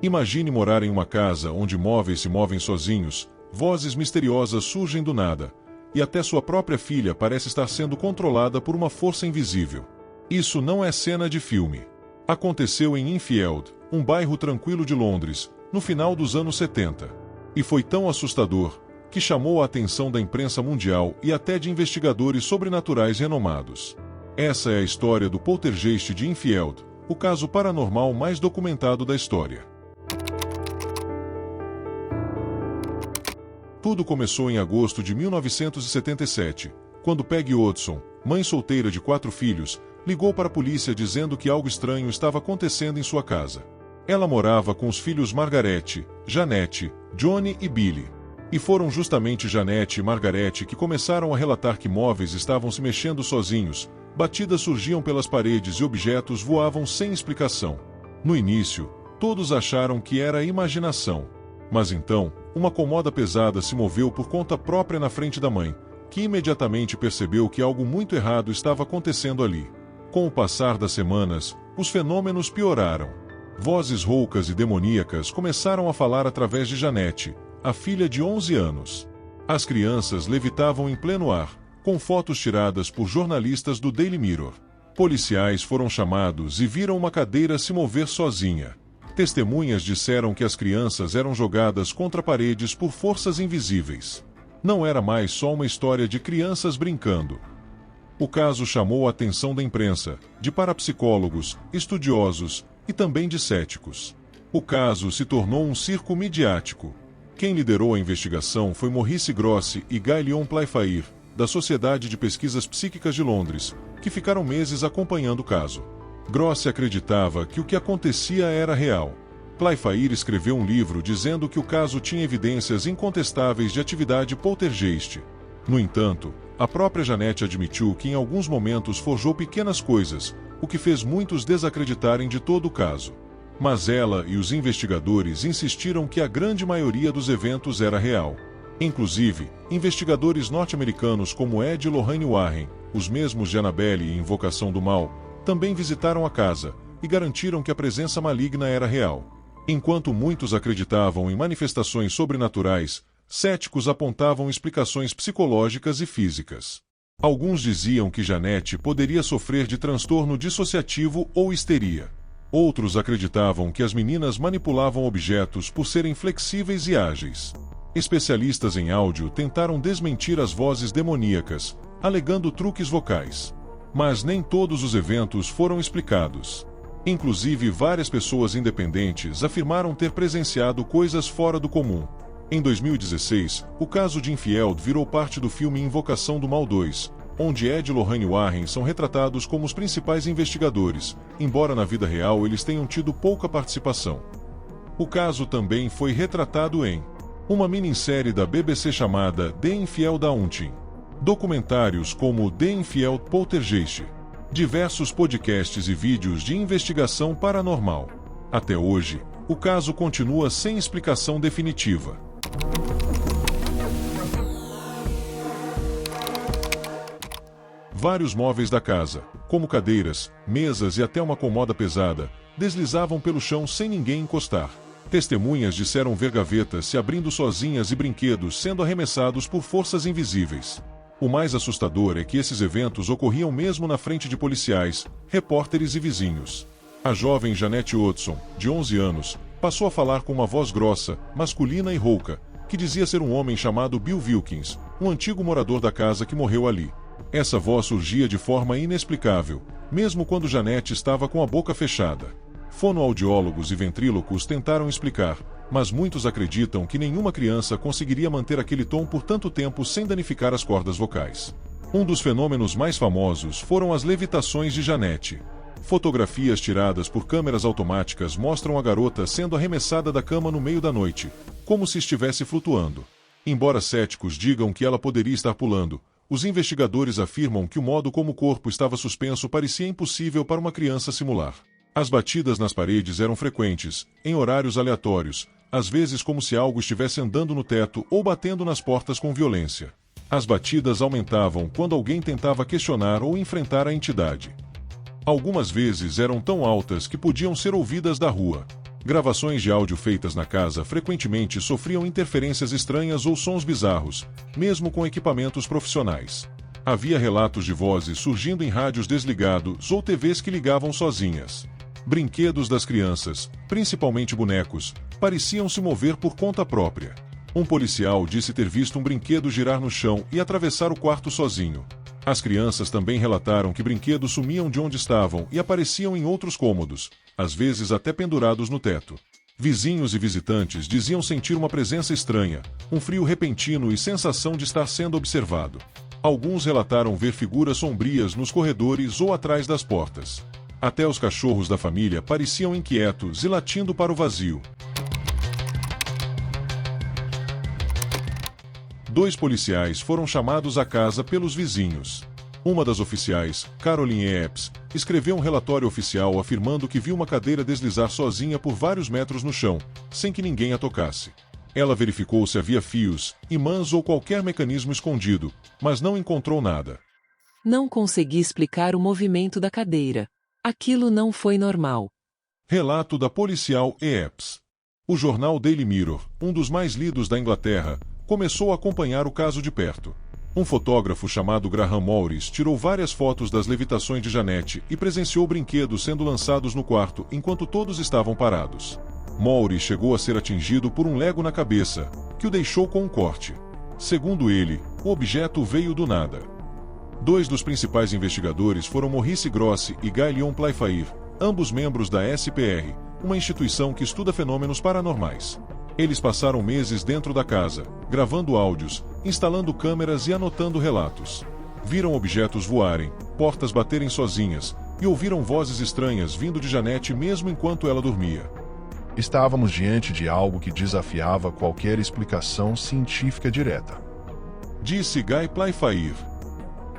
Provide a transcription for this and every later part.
Imagine morar em uma casa onde móveis se movem sozinhos, vozes misteriosas surgem do nada, e até sua própria filha parece estar sendo controlada por uma força invisível. Isso não é cena de filme. Aconteceu em Enfield, um bairro tranquilo de Londres, no final dos anos 70. E foi tão assustador que chamou a atenção da imprensa mundial e até de investigadores sobrenaturais renomados. Essa é a história do poltergeist de Enfield, o caso paranormal mais documentado da história. Tudo começou em agosto de 1977, quando Peggy Hodgson, mãe solteira de 4 filhos, ligou para a polícia dizendo que algo estranho estava acontecendo em sua casa. Ela morava com os filhos Margaret, Janette, Johnny e Billy. E foram justamente Janette e Margaret que começaram a relatar que móveis estavam se mexendo sozinhos, batidas surgiam pelas paredes e objetos voavam sem explicação. No início, todos acharam que era imaginação. Mas então, uma comoda pesada se moveu por conta própria na frente da mãe, que imediatamente percebeu que algo muito errado estava acontecendo ali. Com o passar das semanas, os fenômenos pioraram. Vozes roucas e demoníacas começaram a falar através de Janette, a filha de 11 anos. As crianças levitavam em pleno ar, com fotos tiradas por jornalistas do Daily Mirror. Policiais foram chamados e viram uma cadeira se mover sozinha. Testemunhas disseram que as crianças eram jogadas contra paredes por forças invisíveis. Não era mais só uma história de crianças brincando. O caso chamou a atenção da imprensa, de parapsicólogos, estudiosos e também de céticos. O caso se tornou um circo midiático. Quem liderou a investigação foi Maurice Grossi e Guy Leon Playfair, da Sociedade de Pesquisas Psíquicas de Londres, que ficaram meses acompanhando o caso. Grossi acreditava que o que acontecia era real. Playfair escreveu um livro dizendo que o caso tinha evidências incontestáveis de atividade poltergeist. No entanto, a própria Janette admitiu que em alguns momentos forjou pequenas coisas, o que fez muitos desacreditarem de todo o caso. Mas ela e os investigadores insistiram que a grande maioria dos eventos era real. Inclusive, investigadores norte-americanos como Ed e Lorraine Warren, os mesmos de Annabelle e Invocação do Mal, também visitaram a casa e garantiram que a presença maligna era real. Enquanto muitos acreditavam em manifestações sobrenaturais, céticos apontavam explicações psicológicas e físicas. Alguns diziam que Janette poderia sofrer de transtorno dissociativo ou histeria. Outros acreditavam que as meninas manipulavam objetos por serem flexíveis e ágeis. Especialistas em áudio tentaram desmentir as vozes demoníacas, alegando truques vocais. Mas nem todos os eventos foram explicados. Inclusive, várias pessoas independentes afirmaram ter presenciado coisas fora do comum. Em 2016, o caso de Enfield virou parte do filme Invocação do Mal 2, onde Ed e Lorraine Warren são retratados como os principais investigadores, embora na vida real eles tenham tido pouca participação. O caso também foi retratado em uma minissérie da BBC chamada The Enfield Haunting. Documentários como The Enfield Poltergeist, diversos podcasts e vídeos de investigação paranormal. Até hoje, o caso continua sem explicação definitiva. Vários móveis da casa, como cadeiras, mesas e até uma comoda pesada, deslizavam pelo chão sem ninguém encostar. Testemunhas disseram ver gavetas se abrindo sozinhas e brinquedos sendo arremessados por forças invisíveis. O mais assustador é que esses eventos ocorriam mesmo na frente de policiais, repórteres e vizinhos. A jovem Janette Hodgson, de 11 anos, passou a falar com uma voz grossa, masculina e rouca, que dizia ser um homem chamado Bill Wilkins, um antigo morador da casa que morreu ali. Essa voz surgia de forma inexplicável, mesmo quando Janette estava com a boca fechada. Fonoaudiólogos e ventrílocos tentaram explicar, mas muitos acreditam que nenhuma criança conseguiria manter aquele tom por tanto tempo sem danificar as cordas vocais. Um dos fenômenos mais famosos foram as levitações de Janette. Fotografias tiradas por câmeras automáticas mostram a garota sendo arremessada da cama no meio da noite, como se estivesse flutuando. Embora céticos digam que ela poderia estar pulando, os investigadores afirmam que o modo como o corpo estava suspenso parecia impossível para uma criança simular. As batidas nas paredes eram frequentes, em horários aleatórios, às vezes como se algo estivesse andando no teto ou batendo nas portas com violência. As batidas aumentavam quando alguém tentava questionar ou enfrentar a entidade. Algumas vezes eram tão altas que podiam ser ouvidas da rua. Gravações de áudio feitas na casa frequentemente sofriam interferências estranhas ou sons bizarros, mesmo com equipamentos profissionais. Havia relatos de vozes surgindo em rádios desligados ou TVs que ligavam sozinhas. Brinquedos das crianças, principalmente bonecos, pareciam se mover por conta própria. Um policial disse ter visto um brinquedo girar no chão e atravessar o quarto sozinho. As crianças também relataram que brinquedos sumiam de onde estavam e apareciam em outros cômodos, às vezes até pendurados no teto. Vizinhos e visitantes diziam sentir uma presença estranha, um frio repentino e sensação de estar sendo observado. Alguns relataram ver figuras sombrias nos corredores ou atrás das portas. Até os cachorros da família pareciam inquietos e latindo para o vazio. 2 policiais foram chamados à casa pelos vizinhos. Uma das oficiais, Caroline Epps, escreveu um relatório oficial afirmando que viu uma cadeira deslizar sozinha por vários metros no chão, sem que ninguém a tocasse. Ela verificou se havia fios, imãs ou qualquer mecanismo escondido, mas não encontrou nada. Não consegui explicar o movimento da cadeira. Aquilo não foi normal. Relato da policial Epps. O jornal Daily Mirror, um dos mais lidos da Inglaterra, começou a acompanhar o caso de perto. Um fotógrafo chamado Graham Morris tirou várias fotos das levitações de Jeanette e presenciou brinquedos sendo lançados no quarto enquanto todos estavam parados. Morris chegou a ser atingido por um lego na cabeça, que o deixou com um corte. Segundo ele, o objeto veio do nada. 2 dos principais investigadores foram Maurice Grossi e Guy Leon Playfair, ambos membros da SPR, uma instituição que estuda fenômenos paranormais. Eles passaram meses dentro da casa, gravando áudios, instalando câmeras e anotando relatos. Viram objetos voarem, portas baterem sozinhas, e ouviram vozes estranhas vindo de Jeanette mesmo enquanto ela dormia. Estávamos diante de algo que desafiava qualquer explicação científica direta, disse Guy Playfair.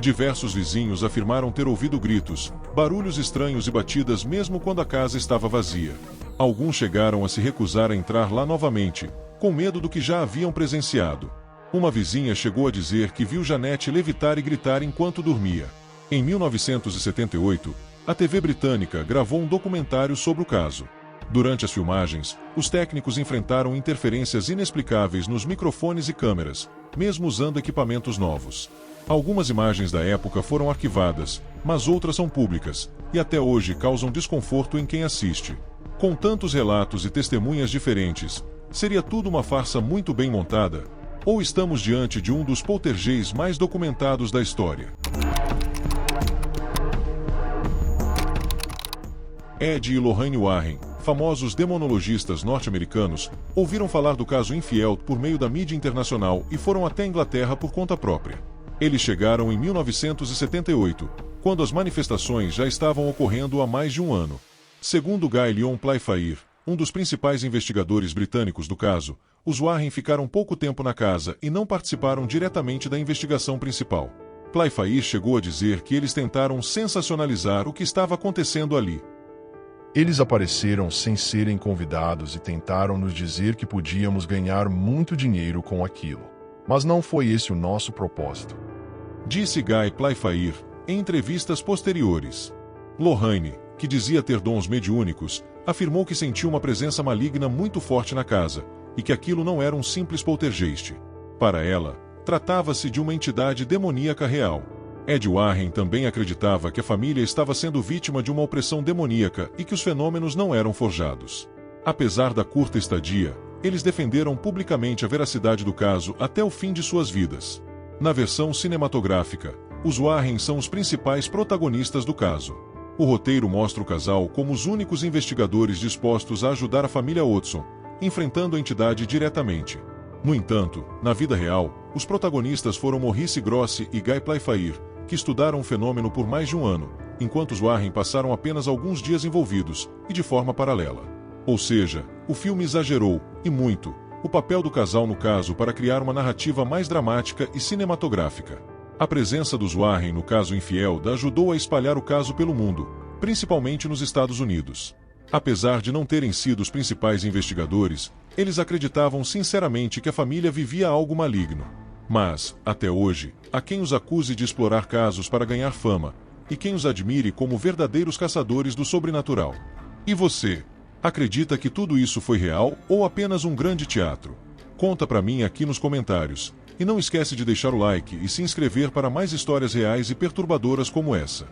Diversos vizinhos afirmaram ter ouvido gritos, barulhos estranhos e batidas mesmo quando a casa estava vazia. Alguns chegaram a se recusar a entrar lá novamente, com medo do que já haviam presenciado. Uma vizinha chegou a dizer que viu Jeanette levitar e gritar enquanto dormia. Em 1978, a TV britânica gravou um documentário sobre o caso. Durante as filmagens, os técnicos enfrentaram interferências inexplicáveis nos microfones e câmeras, mesmo usando equipamentos novos. Algumas imagens da época foram arquivadas, mas outras são públicas, e até hoje causam desconforto em quem assiste. Com tantos relatos e testemunhas diferentes, seria tudo uma farsa muito bem montada? Ou estamos diante de um dos poltergeists mais documentados da história? Ed e Lorraine Warren, famosos demonologistas norte-americanos, ouviram falar do caso Enfield por meio da mídia internacional e foram até a Inglaterra por conta própria. Eles chegaram em 1978, quando as manifestações já estavam ocorrendo há mais de um ano. Segundo Guy Leon Playfair, um dos principais investigadores britânicos do caso, os Warren ficaram pouco tempo na casa e não participaram diretamente da investigação principal. Playfair chegou a dizer que eles tentaram sensacionalizar o que estava acontecendo ali. Eles apareceram sem serem convidados e tentaram nos dizer que podíamos ganhar muito dinheiro com aquilo. Mas não foi esse o nosso propósito, disse Guy Playfair em entrevistas posteriores. Lorraine, que dizia ter dons mediúnicos, afirmou que sentiu uma presença maligna muito forte na casa, e que aquilo não era um simples poltergeist. Para ela, tratava-se de uma entidade demoníaca real. Ed Warren também acreditava que a família estava sendo vítima de uma opressão demoníaca e que os fenômenos não eram forjados. Apesar da curta estadia, eles defenderam publicamente a veracidade do caso até o fim de suas vidas. Na versão cinematográfica, os Warren são os principais protagonistas do caso. O roteiro mostra o casal como os únicos investigadores dispostos a ajudar a família Watson, enfrentando a entidade diretamente. No entanto, na vida real, os protagonistas foram Maurice Grossi e Guy Playfair, que estudaram o fenômeno por mais de um ano, enquanto os Warren passaram apenas alguns dias envolvidos, e de forma paralela. Ou seja, o filme exagerou, e muito, o papel do casal no caso para criar uma narrativa mais dramática e cinematográfica. A presença dos Warren no caso Enfield ajudou a espalhar o caso pelo mundo, principalmente nos Estados Unidos. Apesar de não terem sido os principais investigadores, eles acreditavam sinceramente que a família vivia algo maligno. Mas, até hoje, há quem os acuse de explorar casos para ganhar fama, e quem os admire como verdadeiros caçadores do sobrenatural. E você? Acredita que tudo isso foi real ou apenas um grande teatro? Conta pra mim aqui nos comentários. E não esquece de deixar o like e se inscrever para mais histórias reais e perturbadoras como essa.